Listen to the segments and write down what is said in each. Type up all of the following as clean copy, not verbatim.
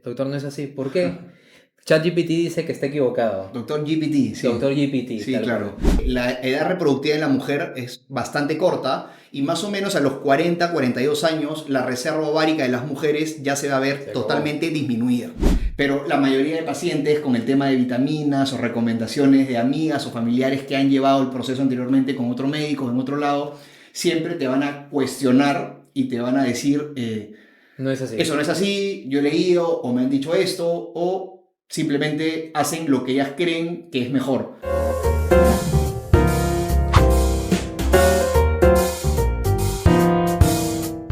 Doctor, no es así. ¿Por qué? ChatGPT dice que está equivocado. Doctor GPT, sí. Doctor GPT, Sí, tal claro. cual. La edad reproductiva de la mujer es bastante corta y más o menos a los 40, 42 años la reserva ovárica de las mujeres ya se va a ver Se acabó. totalmente disminuida. Pero la mayoría de pacientes con el tema de vitaminas o recomendaciones de amigas o familiares que han llevado el proceso anteriormente con otro médico en otro lado, siempre te van a cuestionar y te van a decir, No es así. eso no es así, yo he leído o me han dicho esto, o simplemente hacen lo que ellas creen que es mejor.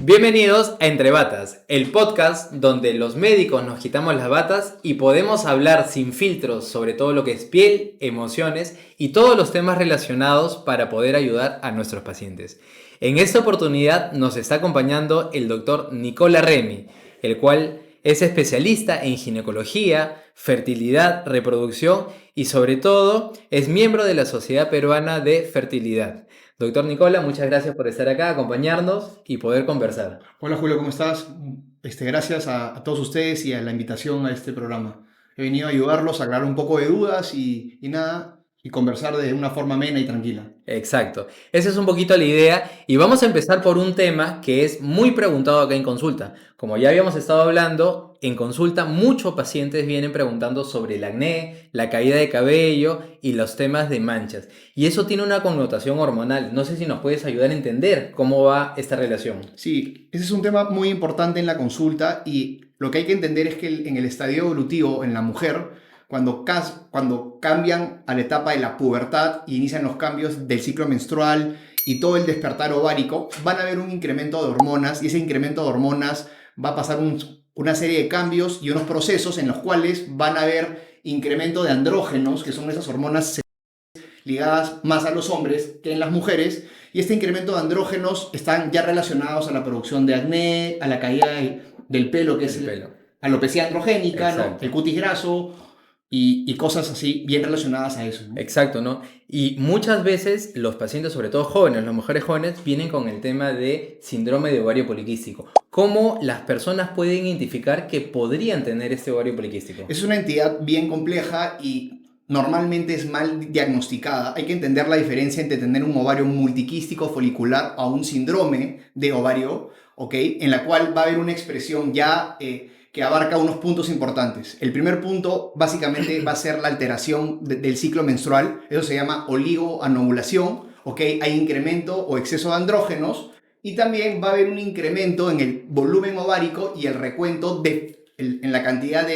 Bienvenidos a Entre Batas, el podcast donde los médicos nos quitamos las batas y podemos hablar sin filtros sobre todo lo que es piel, emociones y todos los temas relacionados para poder ayudar a nuestros pacientes. En esta oportunidad nos está acompañando el doctor Nicola Remy, el cual es especialista en ginecología, fertilidad, reproducción y sobre todo es miembro de la Sociedad Peruana de Fertilidad. Doctor Nicola, muchas gracias por estar acá, acompañarnos y poder conversar. Hola Julio, ¿cómo estás? Gracias a todos ustedes y a la invitación a este programa. He venido a ayudarlos a aclarar un poco de dudas y nada, y conversar de una forma amena y tranquila. Exacto, esa es un poquito la idea y vamos a empezar por un tema que es muy preguntado acá en consulta. Como ya habíamos estado hablando, en consulta muchos pacientes vienen preguntando sobre el acné, la caída de cabello y los temas de manchas. Y eso tiene una connotación hormonal. No sé si nos puedes ayudar a entender cómo va esta relación. Sí, ese es un tema muy importante en la consulta y lo que hay que entender es que en el estadio evolutivo en la mujer, cuando cambian a la etapa de la pubertad y inician los cambios del ciclo menstrual y todo el despertar ovárico, van a haber un incremento de hormonas y ese incremento de hormonas va a pasar una serie de cambios y unos procesos en los cuales van a haber incremento de andrógenos, que son esas hormonas ligadas más a los hombres que en las mujeres, y este incremento de andrógenos están ya relacionados a la producción de acné, a la caída del pelo, que es El pelo. alopecia androgénica, ¿no? El Exacto. cutis graso y cosas así bien relacionadas a eso, ¿no? Exacto, ¿no? Y muchas veces los pacientes, sobre todo jóvenes, las mujeres jóvenes, vienen con el tema de síndrome de ovario poliquístico. ¿Cómo las personas pueden identificar que podrían tener este ovario poliquístico? Es una entidad bien compleja y normalmente es mal diagnosticada. Hay que entender la diferencia entre tener un ovario multiquístico folicular o un síndrome de ovario, ¿ok? En la cual va a haber una expresión ya que abarca unos puntos importantes. El primer punto básicamente va a ser la alteración del ciclo menstrual. Eso se llama oligoanovulación, ¿ok? Hay incremento o exceso de andrógenos y también va a haber un incremento en el volumen ovárico y el recuento en la cantidad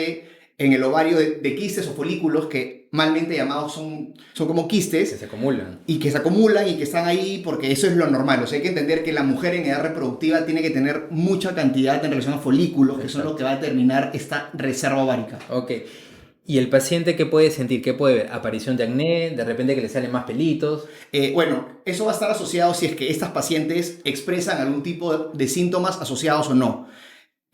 en el ovario de quistes o folículos que malmente llamados son como Que quistes se acumulan. y que se acumulan y que están ahí porque eso es lo normal. O sea, hay que entender que la mujer en edad reproductiva tiene que tener mucha cantidad en relación a folículos, que son lo que va a determinar esta reserva ovárica. Ok. ¿Y el paciente qué puede sentir? ¿Qué puede ver? ¿Aparición de acné? ¿De repente que le salen más pelitos? Bueno, eso va a estar asociado si es que estas pacientes expresan algún tipo de síntomas asociados o no.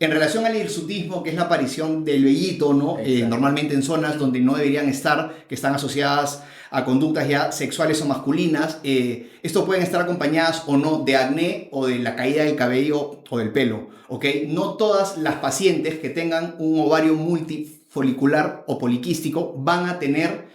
En relación al hirsutismo, que es la aparición del vellito, ¿no? Exacto. Normalmente en zonas donde no deberían estar, que están asociadas a conductas ya sexuales o masculinas, esto pueden estar acompañadas o no de acné o de la caída del cabello o del pelo, ¿ok? No todas las pacientes que tengan un ovario multifolicular o poliquístico van a tener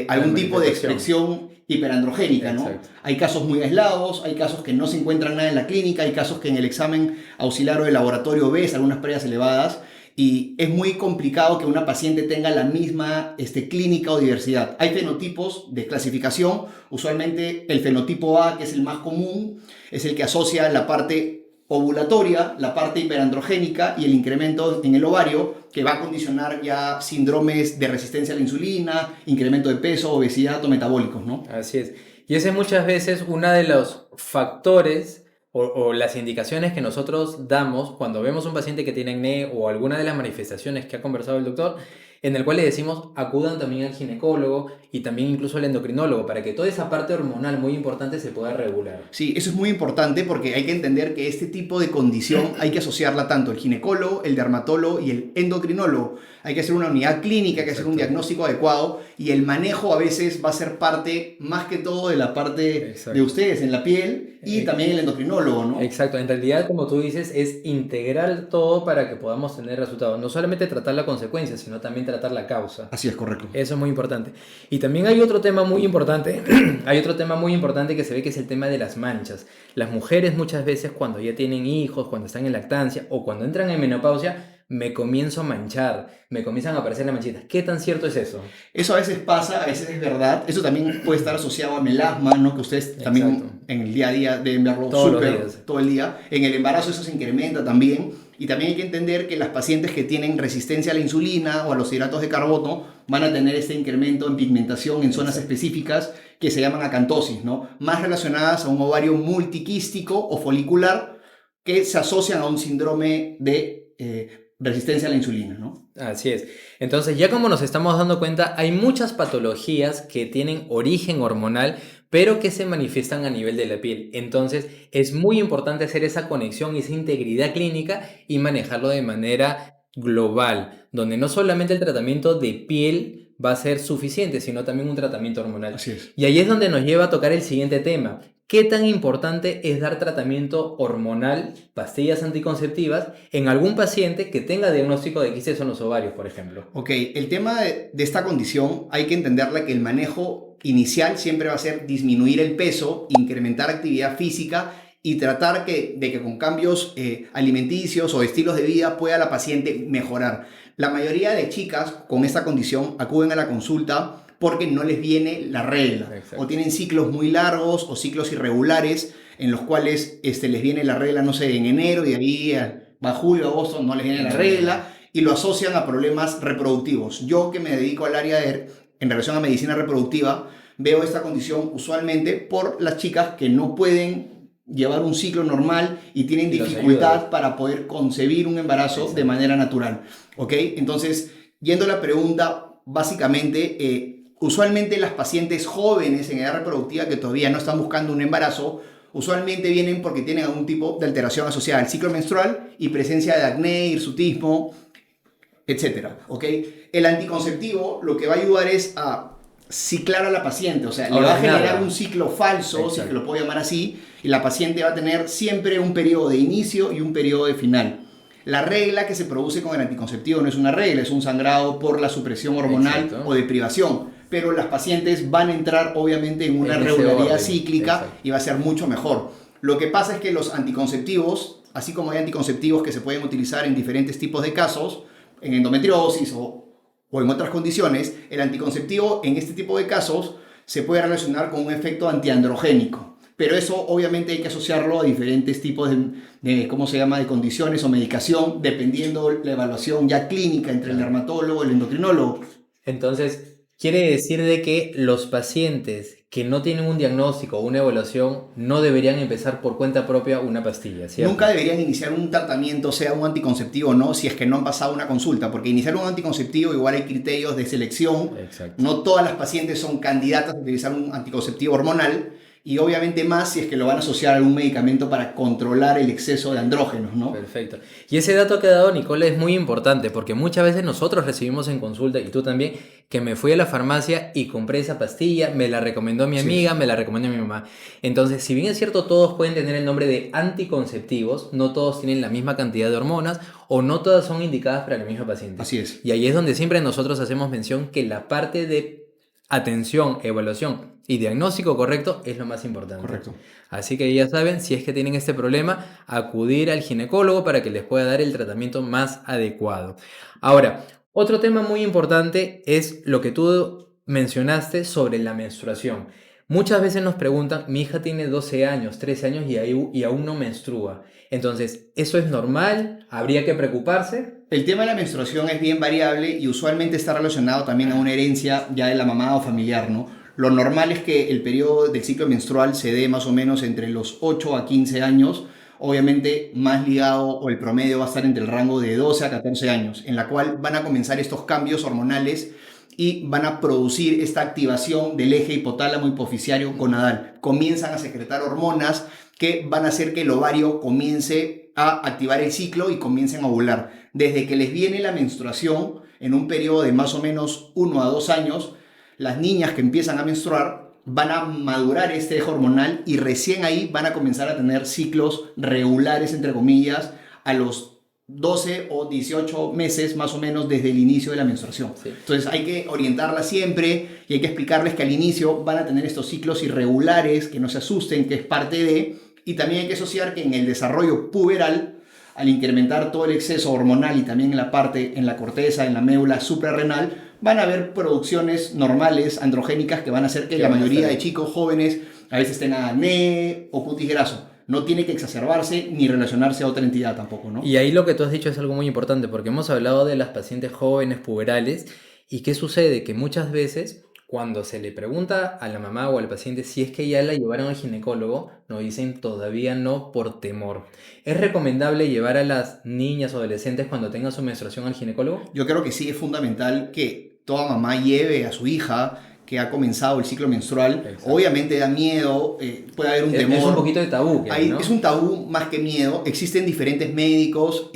algún tipo de manifestación. expresión hiperandrogénica, ¿no? Exacto. Hay casos muy aislados, hay casos que no se encuentran nada en la clínica, hay casos que en el examen auxiliar o de laboratorio ves algunas pérdidas elevadas y es muy complicado que una paciente tenga la misma clínica o diversidad. Hay fenotipos de clasificación, usualmente el fenotipo A, que es el más común, es el que asocia la parte ovulatoria, la parte hiperandrogénica y el incremento en el ovario que va a condicionar ya síndromes de resistencia a la insulina, incremento de peso, obesidad o metabólicos, ¿no? Así es. Y ese es muchas veces uno de los factores o las indicaciones que nosotros damos cuando vemos un paciente que tiene acné o alguna de las manifestaciones que ha conversado el doctor, en el cual le decimos acudan también al ginecólogo y también incluso al endocrinólogo para que toda esa parte hormonal muy importante se pueda regular. Sí, eso es muy importante porque hay que entender que este tipo de condición hay que asociarla tanto el ginecólogo, el dermatólogo y el endocrinólogo. Hay que hacer una unidad clínica, hay que hacer un Exacto. diagnóstico adecuado y el manejo a veces va a ser parte, más que todo, de la parte Exacto. de ustedes en la piel y también el endocrinólogo, ¿no? Exacto, en realidad, como tú dices, es integrar todo para que podamos tener resultados. No solamente tratar la consecuencia, sino también tratar la causa. Así es, correcto. Eso es muy importante. Y también hay otro tema muy importante, hay otro tema muy importante que se ve que es el tema de las manchas. Las mujeres muchas veces cuando ya tienen hijos, cuando están en lactancia o cuando entran en menopausia, me comienzo a manchar, me comienzan a aparecer las manchitas. ¿Qué tan cierto es eso? Eso a veces pasa, a veces es verdad. Eso también puede estar asociado a melasma, ¿no? Que ustedes también Exacto. en el día a día deben verlo Todos los súper días. todo el día. En el embarazo eso se incrementa también. Y también hay que entender que las pacientes que tienen resistencia a la insulina o a los hidratos de carbono van a tener este incremento en pigmentación en zonas Exacto. específicas que se llaman acantosis, ¿no? Más relacionadas a un ovario multiquístico o folicular que se asocian a un síndrome de resistencia a la insulina, ¿no? Así es. Entonces, ya como nos estamos dando cuenta, hay muchas patologías que tienen origen hormonal, pero que se manifiestan a nivel de la piel. Entonces, es muy importante hacer esa conexión y esa integridad clínica y manejarlo de manera global, donde no solamente el tratamiento de piel va a ser suficiente, sino también un tratamiento hormonal. Así es. Y ahí es donde nos lleva a tocar el siguiente tema. ¿Qué tan importante es dar tratamiento hormonal, pastillas anticonceptivas, en algún paciente que tenga diagnóstico de quistes en los ovarios, por ejemplo? Ok, el tema de esta condición hay que entenderla que el manejo inicial siempre va a ser disminuir el peso, incrementar actividad física y tratar de que con cambios alimenticios o estilos de vida pueda la paciente mejorar. La mayoría de chicas con esta condición acuden a la consulta porque no les viene la regla. Exacto. O tienen ciclos muy largos o ciclos irregulares en los cuales les viene la regla, no sé, en enero y ahí va julio, agosto, no les viene la regla y lo asocian a problemas reproductivos. Yo que me dedico al área en relación a medicina reproductiva, veo esta condición usualmente por las chicas que no pueden llevar un ciclo normal y tienen Y los dificultad ayuda. para poder concebir un embarazo Exacto. de manera natural. ¿Ok? Entonces, yendo a la pregunta, básicamente, usualmente las pacientes jóvenes en edad reproductiva que todavía no están buscando un embarazo, usualmente vienen porque tienen algún tipo de alteración asociada al ciclo menstrual y presencia de acné, hirsutismo, etcétera, ¿ok? El anticonceptivo lo que va a ayudar es a ciclar a la paciente, o sea, le va a Ordenarla. generar un ciclo falso, si es Exacto. que lo puedo llamar así, y la paciente va a tener siempre un periodo de inicio y un periodo de final. La regla que se produce con el anticonceptivo no es una regla, es un sangrado por la supresión hormonal Exacto. o de privación, pero las pacientes van a entrar obviamente en una En ese regularidad orden. cíclica Exacto. y va a ser mucho mejor. Lo que pasa es que los anticonceptivos, así como hay anticonceptivos que se pueden utilizar en diferentes tipos de casos, en endometriosis o en otras condiciones, el anticonceptivo en este tipo de casos se puede relacionar con un efecto antiandrogénico. Pero eso obviamente hay que asociarlo a diferentes tipos ¿cómo se llama?, de condiciones o medicación, dependiendo la evaluación ya clínica entre el dermatólogo y el endocrinólogo. Entonces, quiere decir de que los pacientes que no tienen un diagnóstico o una evaluación no deberían empezar por cuenta propia una pastilla, ¿cierto? Nunca deberían iniciar un tratamiento, sea un anticonceptivo o no, si es que no han pasado una consulta, porque iniciar un anticonceptivo igual hay criterios de selección. Exacto. No todas las pacientes son candidatas a utilizar un anticonceptivo hormonal y obviamente más si es que lo van a asociar a algún medicamento para controlar el exceso de andrógenos, ¿no? Perfecto. Y ese dato que ha dado Nicole es muy importante porque muchas veces nosotros recibimos en consulta, y tú también, que me fui a la farmacia y compré esa pastilla, me la recomendó mi Sí. amiga, me la recomendó mi mamá. Entonces, si bien es cierto, todos pueden tener el nombre de anticonceptivos, no todos tienen la misma cantidad de hormonas o no todas son indicadas para la misma paciente. Así es. Y ahí es donde siempre nosotros hacemos mención que la parte de atención, evaluación y diagnóstico correcto es lo más importante. Correcto. Así que ya saben, si es que tienen este problema, acudir al ginecólogo para que les pueda dar el tratamiento más adecuado. Ahora, otro tema muy importante es lo que tú mencionaste sobre la menstruación. Muchas veces nos preguntan, mi hija tiene 12 años, 13 años y aún no menstrua. Entonces, ¿eso es normal? ¿Habría que preocuparse? El tema de la menstruación es bien variable y usualmente está relacionado también a una herencia ya de la mamá o familiar, ¿no? Lo normal es que el periodo del ciclo menstrual se dé más o menos entre los 8 a 15 años. obviamente más ligado o el promedio va a estar entre el rango de 12 a 14 años, en la cual van a comenzar estos cambios hormonales y van a producir esta activación del eje hipotálamo hipoficiario gonadal. Comienzan a secretar hormonas que van a hacer que el ovario comience a activar el ciclo y comiencen a ovular. Desde que les viene la menstruación, en un periodo de más o menos 1 a 2 años, las niñas que empiezan a menstruar van a madurar este eje hormonal y recién ahí van a comenzar a tener ciclos regulares, entre comillas, a los 12 o 18 meses más o menos desde el inicio de la menstruación. Sí. Entonces hay que orientarlas siempre y hay que explicarles que al inicio van a tener estos ciclos irregulares, que no se asusten, que es parte de... Y también hay que asociar que en el desarrollo puberal, al incrementar todo el exceso hormonal y también en la parte, en la corteza, en la médula suprarrenal, van a haber producciones normales, androgénicas, que van a hacer que la mayoría de chicos jóvenes a veces tengan acné o cutis graso. No tiene que exacerbarse ni relacionarse a otra entidad tampoco, ¿no? Y ahí lo que tú has dicho es algo muy importante, porque hemos hablado de las pacientes jóvenes puberales, y ¿qué sucede? Que muchas veces cuando se le pregunta a la mamá o al paciente si es que ya la llevaron al ginecólogo, nos dicen todavía no por temor. ¿Es recomendable llevar a las niñas o adolescentes cuando tengan su menstruación al ginecólogo? Yo creo que sí es fundamental que toda mamá lleve a su hija que ha comenzado el ciclo menstrual. Exacto. Obviamente da miedo, puede haber un temor. Es un poquito de tabú, ¿no? Es un tabú más que miedo. Existen diferentes médicos,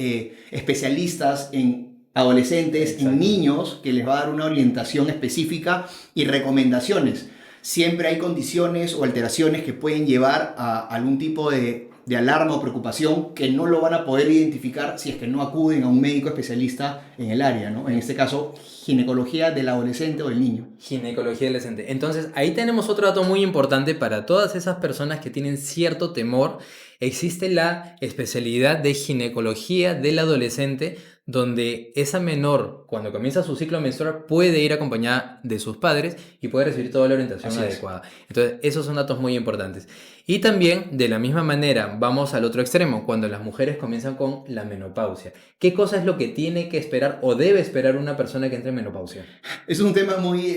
especialistas en adolescentes, Exacto, en niños, que les va a dar una orientación específica y recomendaciones. Siempre hay condiciones o alteraciones que pueden llevar a algún tipo de alarma o preocupación que no lo van a poder identificar si es que no acuden a un médico especialista en el área, ¿no? En este caso, ginecología del adolescente o del niño. Ginecología adolescente. Entonces, ahí tenemos otro dato muy importante para todas esas personas que tienen cierto temor. Existe la especialidad de ginecología del adolescente, donde esa menor, cuando comienza su ciclo menstrual, puede ir acompañada de sus padres y puede recibir toda la orientación adecuada. Entonces, esos son datos muy importantes. Y también, de la misma manera, vamos al otro extremo, cuando las mujeres comienzan con la menopausia. ¿Qué cosa es lo que tiene que esperar o debe esperar una persona que entre en menopausia? Es un tema muy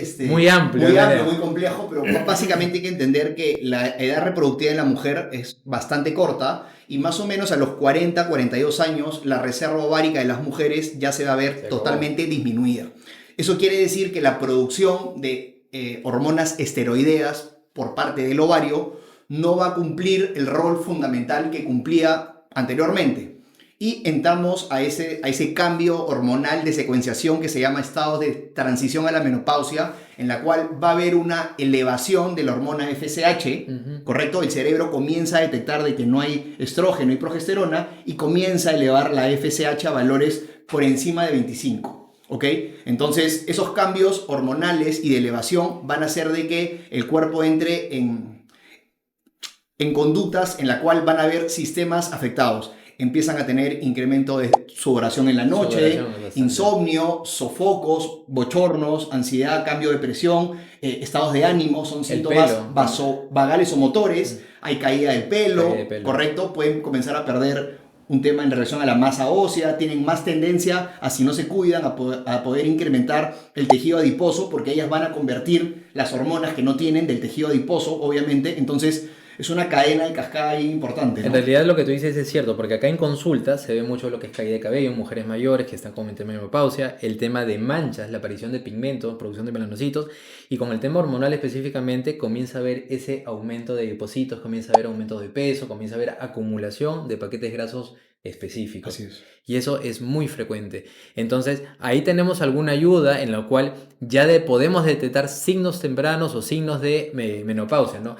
amplio, muy complejo, pero básicamente hay que entender que la edad reproductiva de la mujer es bastante corta y más o menos a los 40, 42 años la reserva ovárica de las mujeres ya se va a ver totalmente disminuida. Eso quiere decir que la producción de hormonas esteroideas por parte del ovario no va a cumplir el rol fundamental que cumplía anteriormente. Y entramos a ese cambio hormonal de secuenciación que se llama estado de transición a la menopausia, en la cual va a haber una elevación de la hormona FSH, ¿correcto? El cerebro comienza a detectar de que no hay estrógeno y progesterona y comienza a elevar la FSH a valores por encima de 25. ¿Ok? Entonces, esos cambios hormonales y de elevación van a hacer de que el cuerpo entre en conductas en la cual van a haber sistemas afectados. Empiezan a tener incremento de sudoración en la noche, insomnio, sofocos, bochornos, ansiedad, cambio de presión, estados de ánimo, son síntomas vasovagales o motores, hay caída del pelo, ¿correcto? Pueden comenzar a perder un tema en relación a la masa ósea, tienen más tendencia a, si no se cuidan, a poder incrementar el tejido adiposo, porque ellas van a convertir las hormonas que no tienen del tejido adiposo, obviamente. Entonces es una cadena de cascada ahí importante, ¿no? En realidad lo que tú dices es cierto, porque acá en consulta se ve mucho lo que es caída de cabello en mujeres mayores que están con menopausia, el tema de manchas, la aparición de pigmentos, producción de melanocitos, y con el tema hormonal específicamente comienza a haber ese aumento de adipocitos, comienza a haber aumentos de peso, comienza a haber acumulación de paquetes grasos específicos. Así es. Y eso es muy frecuente. Entonces, ahí tenemos alguna ayuda en la cual ya podemos detectar signos tempranos o signos de menopausia, ¿no?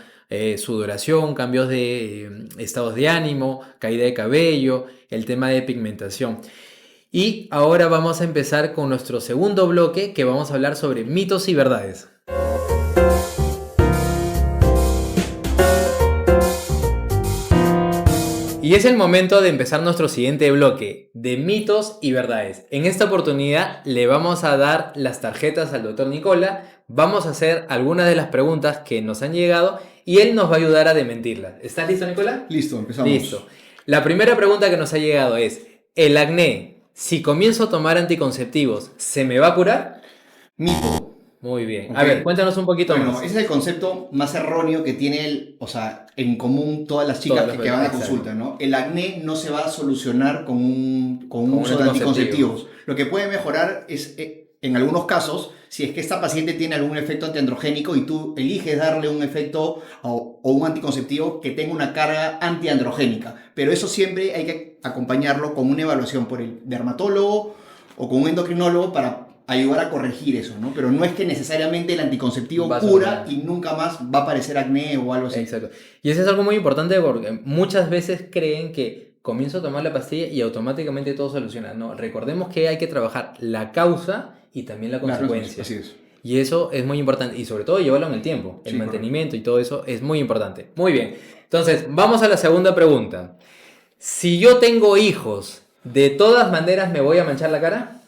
Sudoración, cambios de estados de ánimo, caída de cabello, el tema de pigmentación. Y ahora vamos a empezar con nuestro segundo bloque, que vamos a hablar sobre mitos y verdades. Y es el momento de empezar nuestro siguiente bloque de mitos y verdades. En esta oportunidad le vamos a dar las tarjetas al doctor Nicola, vamos a hacer algunas de las preguntas que nos han llegado y él nos va a ayudar a desmentirlas. ¿Estás listo, Nicola? Listo, empezamos. Listo. La primera pregunta que nos ha llegado es, ¿el acné, si comienzo a tomar anticonceptivos, se me va a curar? Mito. Muy bien. ¿Ok? A ver, cuéntanos un poquito Bueno, más. ese es el concepto más erróneo que tiene o sea, en común todas las chicas Todas las que van a exacto. consulta, ¿no? El acné no se va a solucionar con un Con un uso de anticonceptivo. anticonceptivos. Lo que puede mejorar es, en algunos casos, si es que esta paciente tiene algún efecto antiandrogénico y tú eliges darle un efecto o un anticonceptivo que tenga una carga antiandrogénica. Pero eso siempre hay que acompañarlo con una evaluación por el dermatólogo o con un endocrinólogo para ayudar a corregir eso, ¿no? Pero no es que necesariamente el anticonceptivo Va a cura solucionar. y nunca más va a aparecer acné o algo así. Exacto. Y eso es algo muy importante porque muchas veces creen que comienzo a tomar la pastilla y automáticamente todo soluciona. No, recordemos que hay que trabajar la causa y también la Claro, consecuencia. así es. Y eso es muy importante. Y sobre todo llevarlo en el tiempo. El Sí, correcto. mantenimiento y todo eso es muy importante. Muy bien. Entonces, vamos a la segunda pregunta. Si yo tengo hijos, ¿de todas maneras me voy a manchar la cara?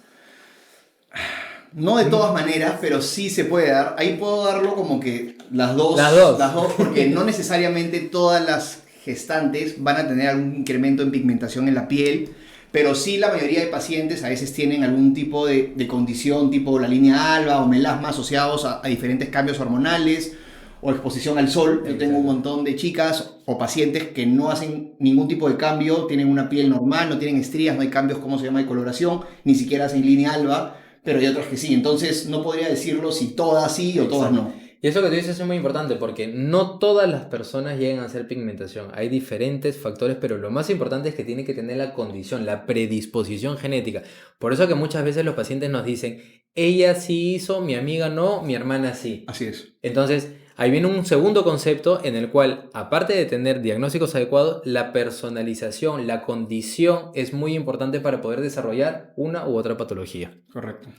No de todas maneras, pero sí se puede dar. Ahí puedo darlo como que las dos, Las dos. porque no necesariamente todas las gestantes van a tener algún incremento en pigmentación en la piel, pero sí la mayoría de pacientes a veces tienen algún tipo de condición tipo la línea alba o melasma asociados a diferentes cambios hormonales o exposición al sol. Yo tengo un montón de chicas o pacientes que no hacen ningún tipo de cambio, tienen una piel normal, no tienen estrías, no hay cambios, ¿cómo se llama?, de coloración, ni siquiera hacen línea alba, pero hay otras que sí. Entonces no podría decirlo si todas sí o todas no. Y eso que tú dices es muy importante porque no todas las personas llegan a hacer pigmentación. Hay diferentes factores, pero lo más importante es que tiene que tener la condición, la predisposición genética. Por eso que muchas veces los pacientes nos dicen, ella sí hizo, mi amiga no, mi hermana sí. Así es. Entonces, ahí viene un segundo concepto en el cual, aparte de tener diagnósticos adecuados, la personalización, la condición es muy importante para poder desarrollar una u otra patología. Correcto.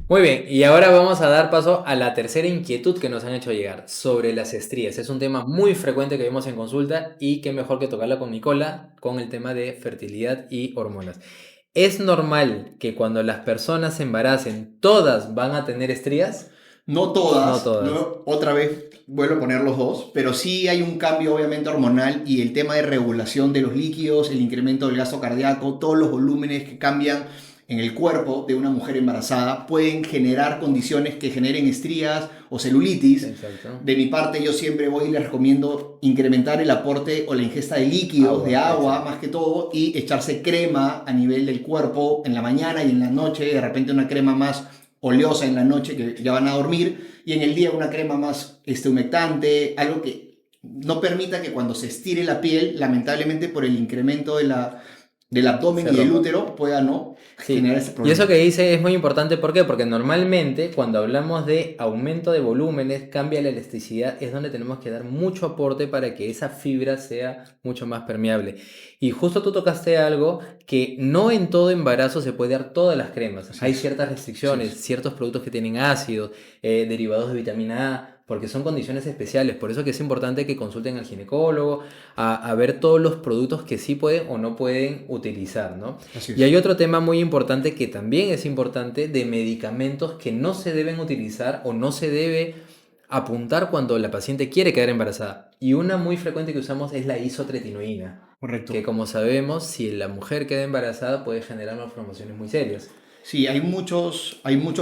Muy bien, y ahora vamos a dar paso a la tercera inquietud que nos han hecho llegar sobre las estrías. Es un tema muy frecuente que vemos en consulta y qué mejor que tocarla con Nicola con el tema de fertilidad y hormonas. ¿Es normal que cuando las personas se embaracen todas van a tener estrías? No todas, No todas. no, otra vez vuelvo a poner los dos, pero sí hay un cambio obviamente hormonal y el tema de regulación de los líquidos, el incremento del gasto cardíaco, todos los volúmenes que cambian en el cuerpo de una mujer embarazada pueden generar condiciones que generen estrías o celulitis. Exacto. De mi parte yo siempre voy y les recomiendo incrementar el aporte o la ingesta de líquidos, de agua exacto. más que todo, y echarse crema a nivel del cuerpo en la mañana y en la noche, de repente una crema más oleosa en la noche que ya van a dormir, y en el día una crema más humectante, algo que no permita que cuando se estire la piel, lamentablemente por el incremento del abdomen Se y del rompa. útero, pueda no Sí, generar ese y problema. eso que dice es muy importante, ¿por qué? Porque normalmente cuando hablamos de aumento de volúmenes, cambia la elasticidad, es donde tenemos que dar mucho aporte para que esa fibra sea mucho más permeable. Y justo tú tocaste algo que no en todo embarazo se puede dar todas las cremas. Así Hay es. ciertas restricciones, ciertos productos que tienen ácidos, derivados de vitamina A, porque son condiciones especiales. Por eso que es importante que consulten al ginecólogo, a ver todos los productos que sí pueden o no pueden utilizar, ¿no? Así es. Y hay otro tema muy importante que también es importante de medicamentos que no se deben utilizar o no se debe apuntar cuando la paciente quiere quedar embarazada. Y una muy frecuente que usamos es la isotretinoína, Correcto. que como sabemos, si la mujer queda embarazada puede generar malformaciones muy serias. Sí, hay muchos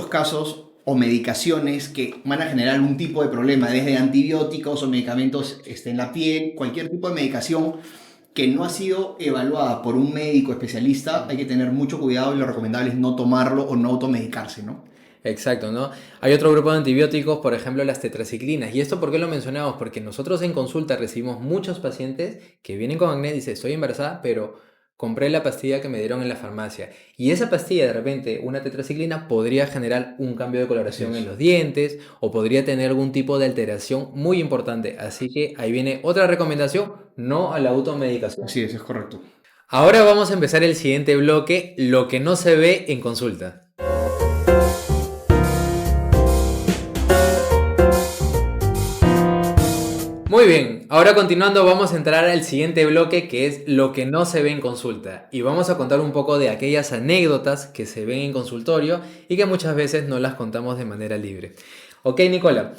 casos o medicaciones que van a generar algún tipo de problema, desde antibióticos o medicamentos en la piel, cualquier tipo de medicación que no ha sido evaluada por un médico especialista, hay que tener mucho cuidado y lo recomendable es no tomarlo o no automedicarse, ¿no? Exacto, ¿no? Hay otro grupo de antibióticos, por ejemplo, las tetraciclinas. ¿Y esto por qué lo mencionamos? Porque nosotros en consulta recibimos muchos pacientes que vienen con acné y dicen, estoy embarazada, pero compré la pastilla que me dieron en la farmacia. Y esa pastilla, de repente, una tetraciclina, podría generar un cambio de coloración en los dientes o podría tener algún tipo de alteración muy importante. Así que ahí viene otra recomendación, no a la automedicación. Así es correcto. Ahora vamos a empezar el siguiente bloque, lo que no se ve en consulta. Muy bien, ahora continuando vamos a entrar al siguiente bloque que es lo que no se ve en consulta y vamos a contar un poco de aquellas anécdotas que se ven en consultorio y que muchas veces no las contamos de manera libre. Ok, Nicola,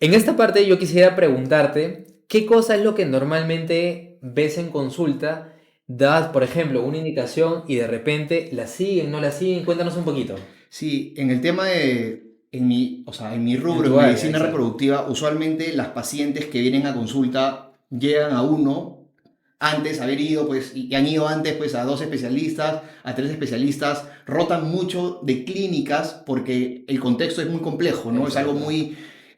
en esta parte yo quisiera preguntarte qué cosa es lo que normalmente ves en consulta, das por ejemplo una indicación y de repente la siguen, no la siguen, cuéntanos un poquito. Sí, en el tema de en mi rubro, En tu en área, medicina exacto. reproductiva, usualmente las pacientes que vienen a consulta llegan a uno antes, haber ido, pues, y han ido antes, pues, a 2 especialistas, a 3 especialistas, rotan mucho de clínicas porque el contexto es muy complejo, ¿no? Exacto.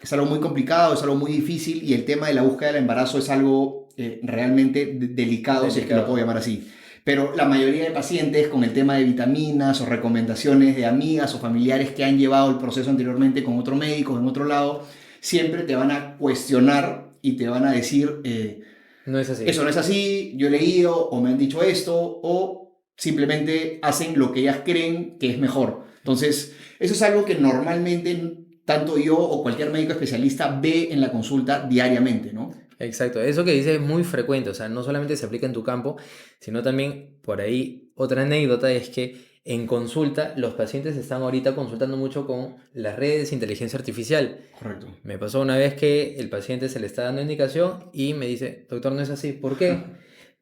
Es algo muy complicado, es algo muy difícil y el tema de la búsqueda del embarazo es algo realmente delicado, si es que lo puedo Delicado. llamar así. Pero la mayoría de pacientes con el tema de vitaminas o recomendaciones de amigas o familiares que han llevado el proceso anteriormente con otro médico en otro lado, siempre te van a cuestionar y te van a decir, No es así. eso no es así, yo he leído o me han dicho esto, o simplemente hacen lo que ellas creen que es mejor. Entonces, eso es algo que normalmente tanto yo o cualquier médico especialista ve en la consulta diariamente, ¿no? Exacto, eso que dices es muy frecuente, o sea, no solamente se aplica en tu campo, sino también por ahí otra anécdota es que en consulta los pacientes están ahorita consultando mucho con las redes de inteligencia artificial. Correcto. Me pasó una vez que el paciente se le está dando indicación y me dice, doctor, no es así, ¿por qué?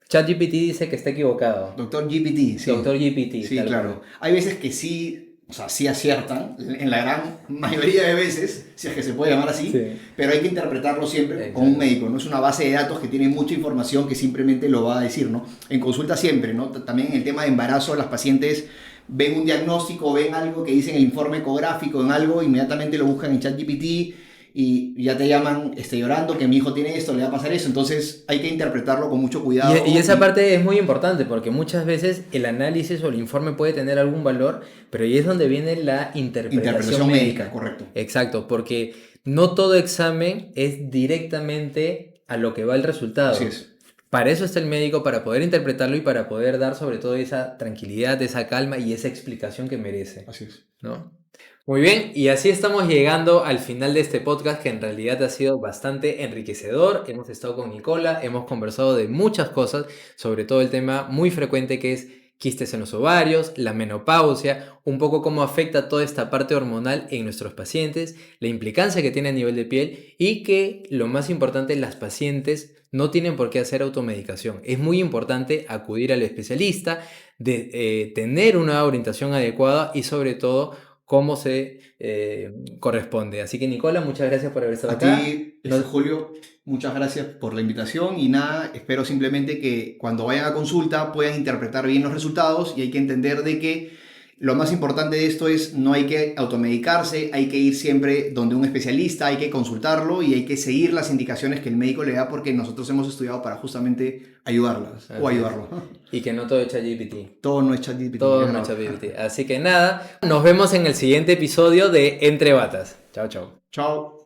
ChatGPT dice que está equivocado. Doctor GPT, sí. Doctor GPT, Sí, tal claro. cual. Hay veces que sí, o sea, sí aciertan, en la gran mayoría de veces, si es que se puede llamar así, Sí, pero hay que interpretarlo siempre con un exacto. médico, no es una base de datos que tiene mucha información que simplemente lo va a decir, ¿no? En consulta siempre, ¿no? También en el tema de embarazo, las pacientes ven un diagnóstico, ven algo que dice en el informe ecográfico, en algo, inmediatamente lo buscan en ChatGPT y ya te llaman llorando que mi hijo tiene esto, le va a pasar eso, entonces hay que interpretarlo con mucho Y cuidado esa parte es muy importante porque muchas veces el análisis o el informe puede tener algún valor, pero ahí es donde viene la interpretación interpretación médica, médica. correcto. Exacto, porque no todo examen es directamente a lo que va el Así resultado. es, Para eso está el médico, para poder interpretarlo y para poder dar sobre todo esa tranquilidad, esa calma y esa explicación que merece, así es. ¿no? Muy bien, y así estamos llegando al final de este podcast que en realidad ha sido bastante enriquecedor. Hemos estado con Nicola, hemos conversado de muchas cosas, sobre todo el tema muy frecuente que es quistes en los ovarios, la menopausia, un poco cómo afecta toda esta parte hormonal en nuestros pacientes, la implicancia que tiene a nivel de piel y que lo más importante, las pacientes no tienen por qué hacer automedicación. Es muy importante acudir al especialista, tener una orientación adecuada y sobre todo cómo se corresponde. Así que Nicola, muchas gracias por haber estado A acá. ti, Julio, muchas gracias por la invitación y nada, espero simplemente que cuando vayan a consulta puedan interpretar bien los resultados y hay que entender de que lo más importante de esto es no hay que automedicarse, hay que ir siempre donde un especialista, hay que consultarlo y hay que seguir las indicaciones que el médico le da porque nosotros hemos estudiado para justamente ayudarlas o Así es. ayudarlo. Y que no todo es ChatGPT. Todo no es ChatGPT, Todo es no es verdad. ChatGPT. Así que nada, nos vemos en el siguiente episodio de Entre Batas. Chao, chao. Chao.